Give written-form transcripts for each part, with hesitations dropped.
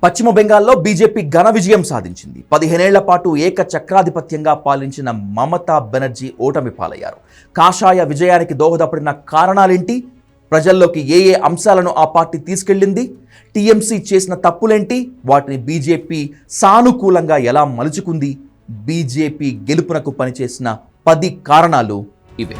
పశ్చిమ బెంగాల్లో బీజేపీ ఘన విజయం సాధించింది. 15 ఏళ్ల పాటు ఏకచక్రాధిపత్యంగా పాలించిన మమతా బెనర్జీ ఓటమి పాలయ్యారు. కాషాయ విజయానికి దోహదపడిన కారణాలేంటి? ప్రజల్లోకి ఏ అంశాలను ఆ పార్టీ తీసుకెళ్లింది? టీఎంసీ చేసిన తప్పులేంటి? వాటిని బీజేపీ సానుకూలంగా ఎలా మలుచుకుంది? బీజేపీ గెలుపునకు పనిచేసిన 10 కారణాలు ఇవే.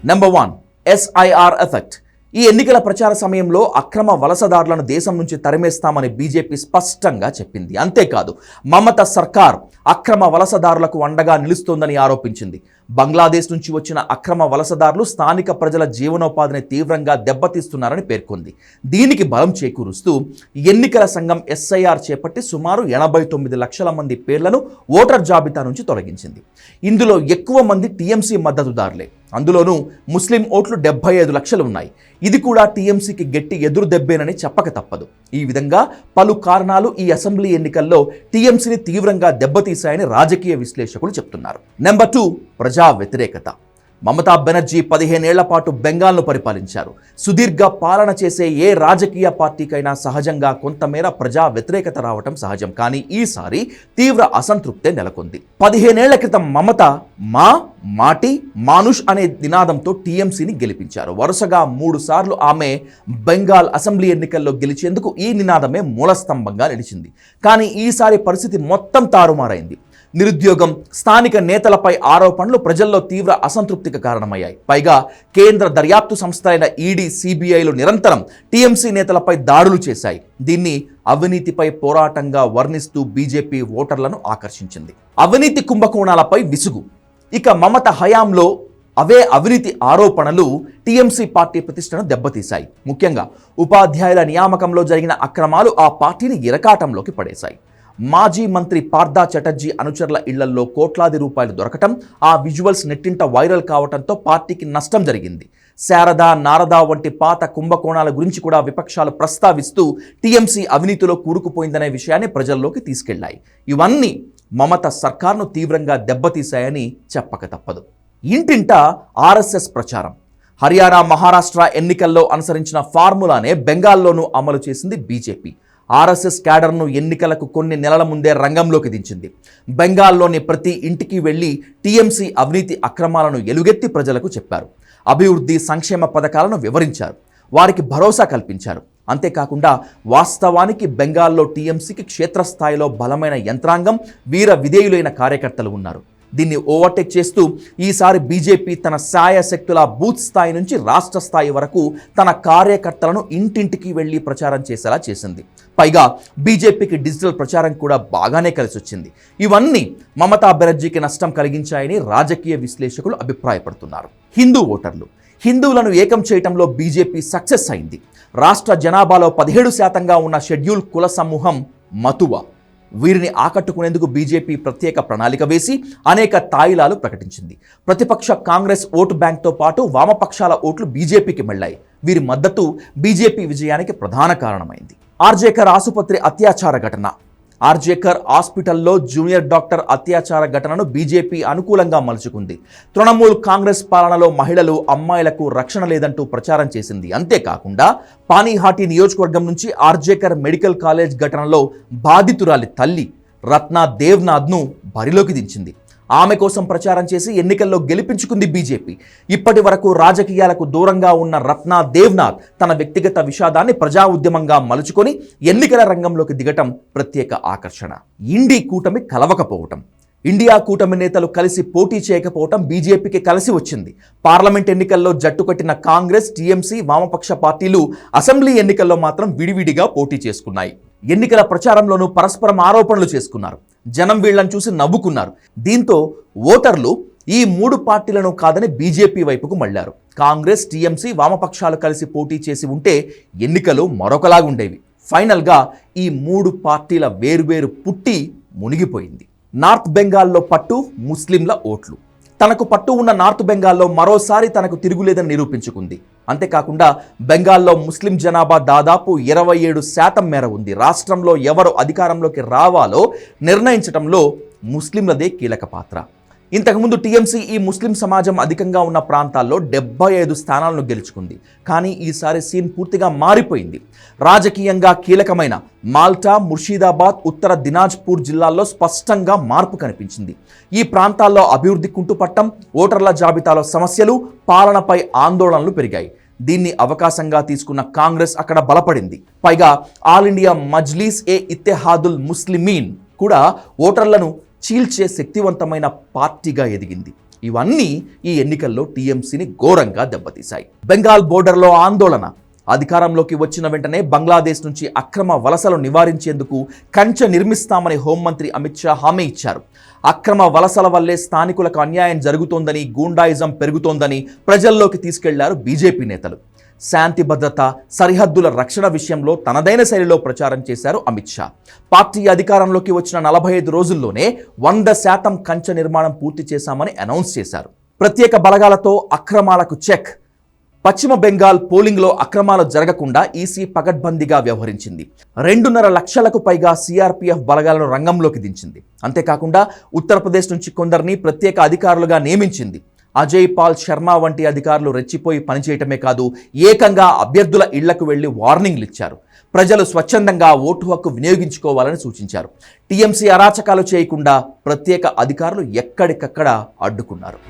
Number 1, SIR effect. ఈ ఎన్నికల ప్రచార సమయంలో అక్రమ వలసదారులను దేశం నుంచి తరిమేస్తామని బీజేపీ స్పష్టంగా చెప్పింది. అంతేకాదు, మమతా సర్కార్ అక్రమ వలసదారులకు అండగా నిలుస్తోందని ఆరోపించింది. బంగ్లాదేశ్ నుంచి వచ్చిన అక్రమ వలసదారులు స్థానిక ప్రజల జీవనోపాధిని తీవ్రంగా దెబ్బతీస్తున్నారని పేర్కొంది. దీనికి బలం చేకూరుస్తూ ఎన్నికల సంఘం SIR చేపట్టి సుమారు 89 లక్షల మంది పేర్లను ఓటర్ జాబితా నుంచి తొలగించింది. ఇందులో ఎక్కువ మంది టీఎంసీ మద్దతుదారులే. అందులోనూ ముస్లిం ఓట్లు 75 లక్షలు ఉన్నాయి. ఇది కూడా టీఎంసీకి గట్టి ఎదురు దెబ్బేనని చెప్పక తప్పదు. ఈ విధంగా పలు కారణాలు ఈ అసెంబ్లీ ఎన్నికల్లో టీఎంసీని తీవ్రంగా దెబ్బతీశాయని రాజకీయ విశ్లేషకులు చెప్తున్నారు. నెంబర్ 2, ప్రజా వ్యతిరేకత. మమతా బెనర్జీ 15 ఏళ్ల పాటు బెంగాల్ను పరిపాలించారు. సుదీర్ఘ పాలన చేసే ఏ రాజకీయ పార్టీకైనా సహజంగా కొంతమేర ప్రజా వ్యతిరేకత రావటం సహజం. కానీ ఈసారి తీవ్ర అసంతృప్తే నెలకొంది. 15 ఏళ్ల క్రితం మమత మాటి మానుష్ అనే నినాదంతో టీఎంసీని గెలిపించారు. వరుసగా 3 సార్లు ఆమె బెంగాల్ అసెంబ్లీ ఎన్నికల్లో గెలిచేందుకు ఈ నినాదమే మూలస్తంభంగా నిలిచింది. కానీ ఈసారి పరిస్థితి మొత్తం తారుమారైంది. నిరుద్యోగం, స్థానిక నేతలపై ఆరోపణలు ప్రజల్లో తీవ్ర అసంతృప్తికి కారణమయ్యాయి. పైగా కేంద్ర దర్యాప్తు సంస్థలైన ఈడీ, సిబిఐలు నిరంతరం టీఎంసీ నేతలపై దాడులు చేశాయి. దీన్ని అవినీతిపై పోరాటంగా వర్ణిస్తూ బీజేపీ ఓటర్లను ఆకర్షించింది. అవినీతి కుంభకోణాలపై విసుగు. ఇక మమత హయాంలో అవే అవినీతి ఆరోపణలు టీఎంసీ పార్టీ ప్రతిష్టను దెబ్బతీశాయి. ముఖ్యంగా ఉపాధ్యాయుల నియామకంలో జరిగిన అక్రమాలు ఆ పార్టీని ఇరకాటంలోకి పడేశాయి. మాజీ మంత్రి పార్థా చటర్జీ అనుచరుల ఇళ్లల్లో కోట్లాది రూపాయలు దొరకటం, ఆ విజువల్స్ నెట్టింట వైరల్ కావడంతో పార్టీకి నష్టం జరిగింది. శారదా, నారదా వంటి పాత కుంభకోణాల గురించి కూడా విపక్షాలు ప్రస్తావిస్తూ టీఎంసీ అవినీతిలో కూరుకుపోయిందనే విషయాన్ని ప్రజల్లోకి తీసుకెళ్లాయి. ఇవన్నీ మమత సర్కార్ను తీవ్రంగా దెబ్బతీశాయని చెప్పక తప్పదు. ఇంటింట ఆర్ఎస్ఎస్ ప్రచారం. హర్యానా, మహారాష్ట్ర ఎన్నికల్లో అనుసరించిన ఫార్ములానే బెంగాల్లోనూ అమలు చేసింది బీజేపీ. ఆర్ఎస్ఎస్ క్యాడర్ను ఎన్నికలకు కొన్ని నెలల ముందే రంగంలోకి దించింది. బెంగాల్లోని ప్రతి ఇంటికి వెళ్లి టీఎంసీ అవినీతి అక్రమాలను ఎలుగెత్తి ప్రజలకు చెప్పారు. అభివృద్ధి, సంక్షేమ పథకాలను వివరించారు. వారికి భరోసా కల్పించారు. అంతేకాకుండా వాస్తవానికి బెంగాల్లో టీఎంసీకి క్షేత్రస్థాయిలో బలమైన యంత్రాంగం, వీర విధేయులైన కార్యకర్తలు ఉన్నారు. దీన్ని ఓవర్టేక్ చేస్తూ ఈసారి బీజేపీ తన శాయశక్తుల బూత్ స్థాయి నుంచి రాష్ట్ర స్థాయి వరకు తన కార్యకర్తలను ఇంటింటికి వెళ్లి ప్రచారం చేసేలా చేసింది. పైగా బీజేపీకి డిజిటల్ ప్రచారం కూడా బాగానే కలిసి వచ్చింది. ఇవన్నీ మమతా బెనర్జీకి నష్టం కలిగించాయని రాజకీయ విశ్లేషకులు అభిప్రాయపడుతున్నారు. హిందూ ఓటర్లు. హిందువులను ఏకం చేయటంలో బీజేపీ సక్సెస్ అయింది. రాష్ట్ర జనాభాలో 17% ఉన్న షెడ్యూల్ కుల సమూహం మతువా. వీరిని ఆకట్టుకునేందుకు బీజేపీ ప్రత్యేక ప్రణాళిక వేసి అనేక తాయిలాలు ప్రకటించింది. ప్రతిపక్ష కాంగ్రెస్ ఓటు బ్యాంక్తో పాటు వామపక్షాల ఓట్లు బీజేపీకి మళ్లాయి. వీరి మద్దతు బీజేపీ విజయానికి ప్రధాన కారణమైంది. ఆర్జేకర్ ఆసుపత్రి అత్యాచార ఘటన. ఆర్జేకర్ హాస్పిటల్లో జూనియర్ డాక్టర్ అత్యాచార ఘటనను బీజేపీ అనుకూలంగా మలుచుకుంది. తృణమూల్ కాంగ్రెస్ పాలనలో మహిళలు, అమ్మాయిలకు రక్షణ లేదంటూ ప్రచారం చేసింది. అంతేకాకుండా పానీహాటి నియోజకవర్గం నుంచి ఆర్జేకర్ మెడికల్ కాలేజ్ ఘటనలో బాధితురాలి తల్లి రత్నా దేవ్నాథ్ను బరిలోకి దించింది. ఆమె కోసం ప్రచారం చేసి ఎన్నికల్లో గెలిపించుకుంది బీజేపీ. ఇప్పటి వరకు రాజకీయాలకు దూరంగా ఉన్న రత్నా దేవ్నాథ్ తన వ్యక్తిగత విషాదాన్ని ప్రజా ఉద్యమంగా మలుచుకొని ఎన్నికల రంగంలోకి దిగటం ప్రత్యేక ఆకర్షణ. ఇండీ కూటమి కలవకపోవటం. ఇండియా కూటమి నేతలు కలిసి పోటీ చేయకపోవటం బీజేపీకి కలిసి వచ్చింది. పార్లమెంట్ ఎన్నికల్లో జట్టు కట్టిన కాంగ్రెస్, టీఎంసీ, వామపక్ష పార్టీలు అసెంబ్లీ ఎన్నికల్లో మాత్రం విడివిడిగా పోటీ చేసుకున్నాయి. ఎన్నికల ప్రచారంలోనూ పరస్పరం ఆరోపణలు చేసుకున్నారు. జనం వీళ్లను చూసి నవ్వుకున్నారు. దీంతో ఓటర్లు ఈ 3 పార్టీలను కాదని బీజేపీ వైపుకు మళ్లారు. కాంగ్రెస్, టీఎంసీ, వామపక్షాలు కలిసి పోటీ చేసి ఉంటే ఎన్నికలు మరొకలాగుండేవి. ఫైనల్గా ఈ 3 పార్టీల వేర్వేరు పుట్టి మునిగిపోయింది. నార్త్ బెంగాల్లో పట్టు, ముస్లింల ఓట్లు. తనకు పట్టు ఉన్న నార్త్ బెంగాల్లో మరోసారి తనకు తిరుగులేదని నిరూపించుకుంది. అంతేకాకుండా బెంగాల్లో ముస్లిం జనాభా దాదాపు 27% మేర ఉంది. రాష్ట్రంలో ఎవరు అధికారంలోకి రావాలో నిర్ణయించడంలో ముస్లింలదే కీలక పాత్ర. ఇంతకుముందు టీఎంసీ ఈ ముస్లిం సమాజం అధికంగా ఉన్న ప్రాంతాల్లో 75 స్థానాలను గెలుచుకుంది. కానీ ఈసారి సీన్ పూర్తిగా మారిపోయింది. రాజకీయంగా కీలకమైన మాల్టా, ముర్షిదాబాద్, ఉత్తర దినాజ్పూర్ జిల్లాల్లో స్పష్టంగా మార్పు కనిపించింది. ఈ ప్రాంతాల్లో అభివృద్ధి కుంటుపట్టం, ఓటర్ల జాబితాలో సమస్యలు, పాలనపై ఆందోళనలు పెరిగాయి. దీన్ని అవకాశంగా తీసుకున్న కాంగ్రెస్ అక్కడ బలపడింది. పైగా ఆల్ ఇండియా మజ్లీస్ ఏ ఇత్తెహాదుల్ ముస్లిమీన్ కూడా ఓటర్లను చీల్చే శక్తివంతమైన పార్టీగా ఎదిగింది. ఇవన్నీ ఈ ఎన్నికల్లో టీఎంసీని ఘోరంగా దెబ్బతీశాయి. బెంగాల్ బోర్డర్లో ఆందోళన. అధికారంలోకి వచ్చిన వెంటనే బంగ్లాదేశ్ నుంచి అక్రమ వలసలు నివారించేందుకు కంచె నిర్మిస్తామని హోంమంత్రి అమిత్ షా హామీ ఇచ్చారు. అక్రమ వలసల వల్లే స్థానికులకు అన్యాయం జరుగుతోందని, గూండాయిజం పెరుగుతోందని ప్రజల్లోకి తీసుకెళ్లారు బీజేపీ నేతలు. శాంతి భద్రత, సరిహద్దుల రక్షణ విషయంలో తనదైన శైలిలో ప్రచారం చేశారు అమిత్ షా. పార్టీ అధికారంలోకి వచ్చిన 45 రోజుల్లోనే 100% కంచె నిర్మాణం పూర్తి చేశామని అనౌన్స్ చేశారు. ప్రత్యేక బలగాలతో అక్రమాలకు చెక్. పశ్చిమ బెంగాల్ పోలింగ్లో అక్రమాలు జరగకుండా ఈసీ పకడ్బందీగా వ్యవహరించింది. 2.5 లక్షలకు పైగా సిఆర్పీఎఫ్ బలగాలను రంగంలోకి దించింది. అంతేకాకుండా ఉత్తరప్రదేశ్ నుంచి కొందరిని ప్రత్యేక అధికారులుగా నియమించింది. అజయ్ పాల్ శర్మ వంటి అధికారులు రెచ్చిపోయి పనిచేయటమే కాదు, ఏకంగా అభ్యర్థుల ఇళ్లకు వెళ్లి వార్నింగ్లు ఇచ్చారు. ప్రజలు స్వచ్ఛందంగా ఓటు హక్కు వినియోగించుకోవాలని సూచించారు. టీఎంసీ అరాచకాలు చేయకుండా ప్రత్యేక అధికారులు ఎక్కడికక్కడ అడ్డుకున్నారు.